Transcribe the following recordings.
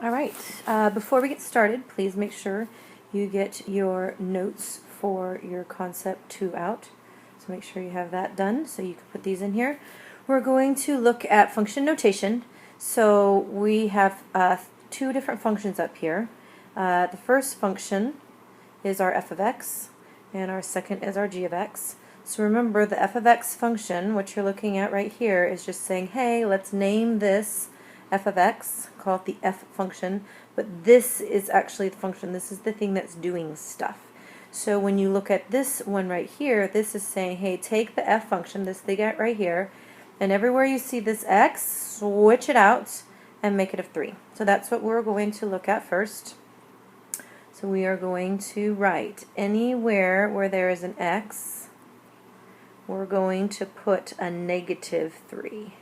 All right, before we get started, please make sure you get your notes for your concept 2 out. So make sure you have that done so you can put these in here. We're going to look at function notation. So we have 2 different functions up here. The first function is our f of x, and our second is our g of x. So remember, the f of x function, what you're looking at right here, is just saying, hey, let's name this f of x, call it the f function, but this is actually the function. This is the thing that's doing stuff. So when you look at this one right here, this is saying, hey, take the f function, this thing right here, and everywhere you see this x, switch it out and make it a 3. So that's what we're going to look at first. So we are going to write anywhere where there is an x, we're going to put a -3.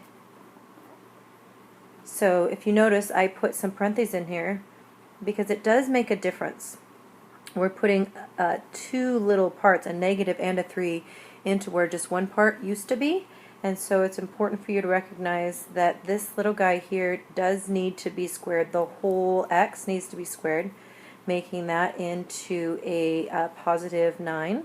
So if you notice, I put some parentheses in here because it does make a difference. We're putting 2 little parts, a negative and a 3, into where just one part used to be. And so it's important for you to recognize that this little guy here does need to be squared. The whole x needs to be squared, making that into a positive 9.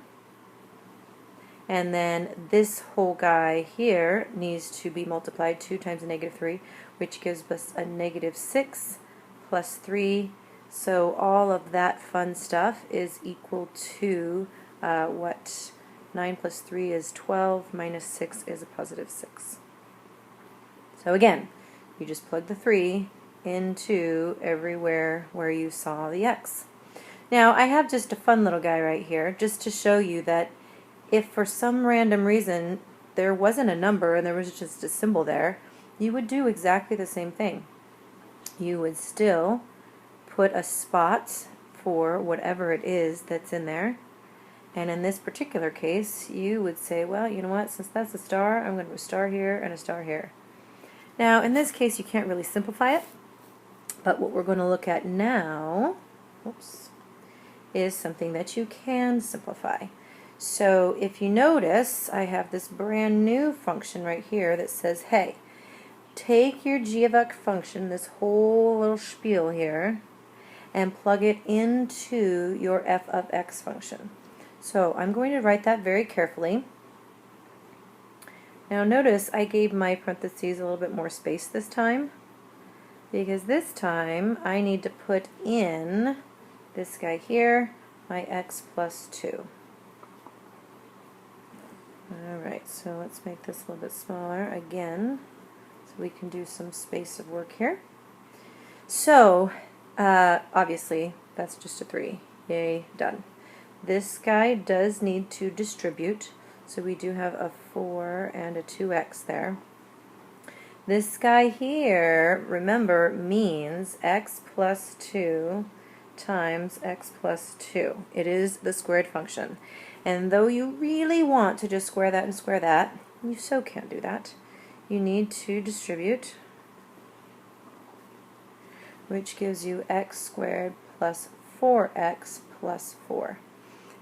And then this whole guy here needs to be multiplied 2 times a -3, which gives us a -6 plus 3. So all of that fun stuff is equal to what? 9 plus 3 is 12, minus 6 is a positive 6. So again, you just plug the 3 into everywhere where you saw the x. Now I have just a fun little guy right here, just to show you that if for some random reason there wasn't a number and there was just a symbol there, you would do exactly the same thing. You would still put a spot for whatever it is that's in there. And in this particular case, you would say, well, you know what, since that's a star, I'm going to put a star here and a star here. Now, in this case, you can't really simplify it, but what we're going to look at now, is something that you can simplify. So if you notice, I have this brand new function right here that says, hey, take your g of x function, this whole little spiel here, and plug it into your f of x function. So I'm going to write that very carefully. Now notice I gave my parentheses a little bit more space this time, because this time I need to put in this guy here, my x plus 2. Alright, so let's make this a little bit smaller again, so we can do some space of work here. So, obviously, that's just a 3. Yay, done. This guy does need to distribute, so we do have a 4 and a 2x there. This guy here, remember, means x plus 2 times x plus 2. It is the squared function. And though you really want to just square that and square that, you so can't do that. You need to distribute, which gives you x squared plus 4x plus 4.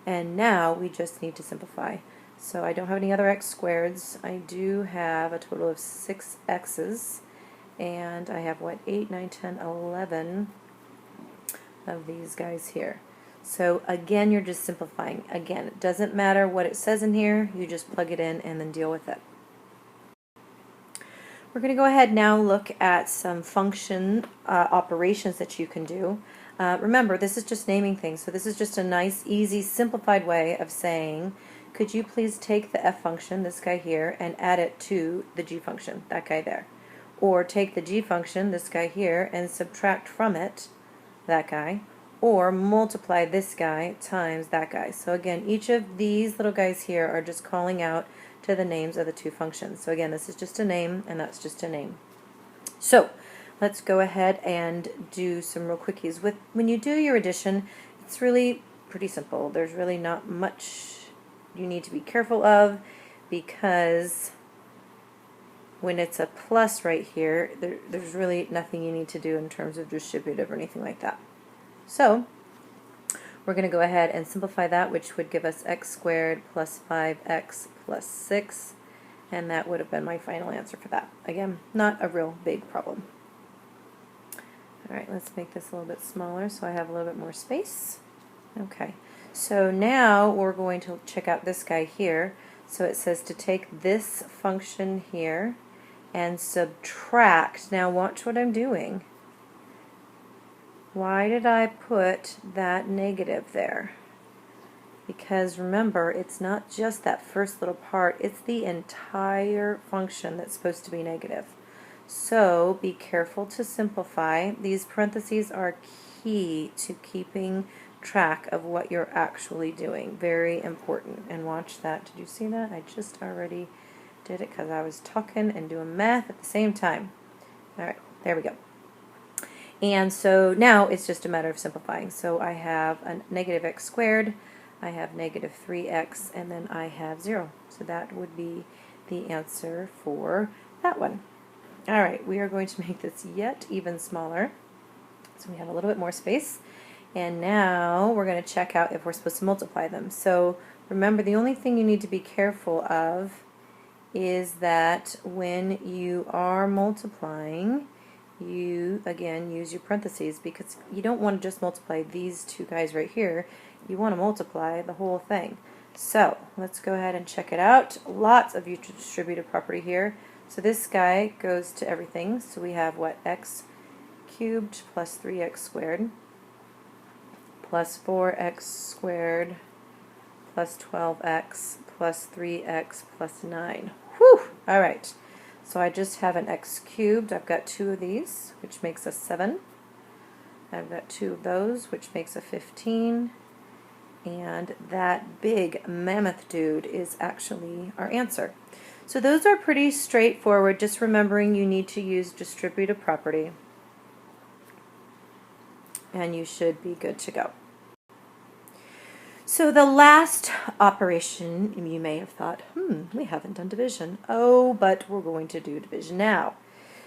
And now we just need to simplify. So I don't have any other x squareds. I do have a total of 6 x's, and I have, what, 8, 9, 10, 11 of these guys here. So again, you're just simplifying. Again, it doesn't matter what it says in here, you just plug it in and then deal with it. We're going to go ahead now look at some function operations that you can do. Remember, this is just naming things, so this is just a nice, easy, simplified way of saying, could you please take the f function, this guy here, and add it to the g function, that guy there. Or take the g function, this guy here, and subtract from it, that guy. Or multiply this guy times that guy. So again, each of these little guys here are just calling out to the names of the 2 functions. So again, this is just a name, and that's just a name. So let's go ahead and do some real quickies. When you do your addition, it's really pretty simple. There's really not much you need to be careful of, because when it's a plus right here, there's really nothing you need to do in terms of distributive or anything like that. So we're going to go ahead and simplify that, which would give us x squared plus 5x plus 6, and that would have been my final answer for that. Again, not a real big problem. All right, let's make this a little bit smaller so I have a little bit more space. Okay, so now we're going to check out this guy here. So it says to take this function here and subtract. Now watch what I'm doing. Why did I put that negative there? Because remember, it's not just that first little part, it's the entire function that's supposed to be negative. So be careful to simplify. These parentheses are key to keeping track of what you're actually doing. Very important. And watch that. Did you see that? I just already did it because I was talking and doing math at the same time. All right, there we go. And so now it's just a matter of simplifying. So I have a negative x squared, I have negative 3x, and then I have 0. So that would be the answer for that one. All right, we are going to make this yet even smaller. So we have a little bit more space. And now we're going to check out if we're supposed to multiply them. So remember, the only thing you need to be careful of is that when you are multiplying, you again use your parentheses, because you don't want to just multiply these two guys right here. You want to multiply the whole thing. So let's go ahead and check it out. Lots of distributive property here. So this guy goes to everything. So we have what? X cubed plus 3x squared plus 4x squared plus 12x plus 3x plus 9. Whew! All right. So I just have an x cubed. I've got 2 of these, which makes a 7. I've got 2 of those, which makes a 15. And that big mammoth dude is actually our answer. So those are pretty straightforward, just remembering you need to use distributive property. And you should be good to go. So the last operation, you may have thought, we haven't done division. Oh, but we're going to do division now.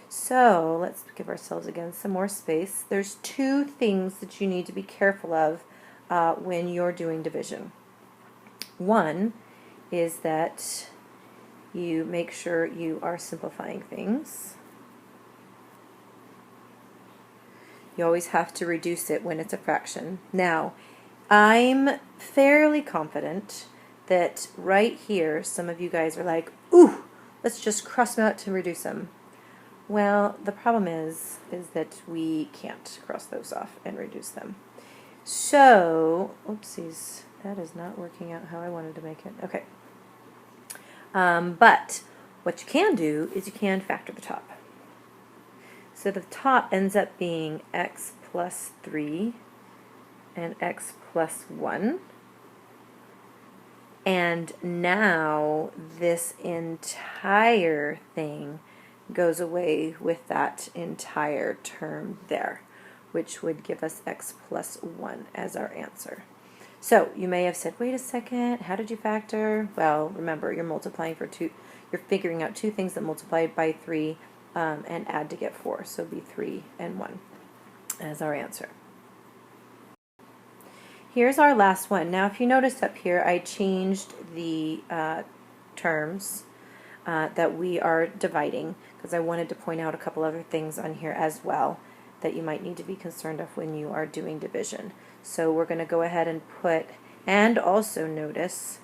So let's give ourselves again some more space. There's 2 things that you need to be careful of when you're doing division. One is that you make sure you are simplifying things. You always have to reduce it when it's a fraction. Now, I'm fairly confident that right here, some of you guys are like, ooh, let's just cross them out to reduce them. Well, the problem is that we can't cross those off and reduce them. So, oopsies, that is not working out how I wanted to make it. Okay. But what you can do is you can factor the top. So the top ends up being x plus 3 and x plus 1. And now this entire thing goes away with that entire term there, which would give us x plus 1 as our answer. So you may have said, wait a second, how did you factor? Well, remember, you're multiplying for 2, you're figuring out 2 things that multiply by 3 and add to get 4. So it'd be 3 and 1 as our answer. Here's our last one. Now, if you noticed up here, I changed the terms that we are dividing, because I wanted to point out a couple other things on here as well that you might need to be concerned of when you are doing division. So we're going to go ahead and put, and also notice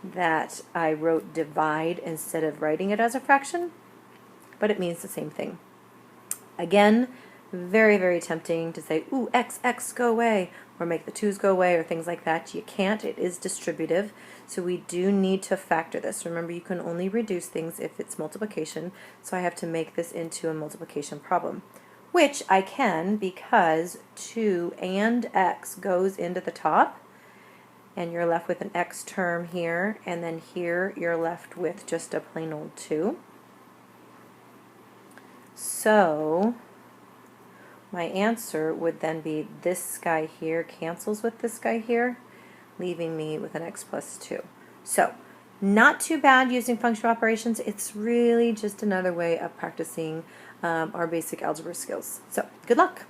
that I wrote divide instead of writing it as a fraction, but it means the same thing. Again, very, very tempting to say, ooh, x, go away, or make the 2's go away, or things like that. You can't. It is distributive, so we do need to factor this. Remember, you can only reduce things if it's multiplication, so I have to make this into a multiplication problem, which I can because 2 and x goes into the top, and you're left with an x term here, and then here you're left with just a plain old 2. So my answer would then be this guy here cancels with this guy here, leaving me with an x plus 2. So not too bad using functional operations. It's really just another way of practicing our basic algebra skills. So good luck.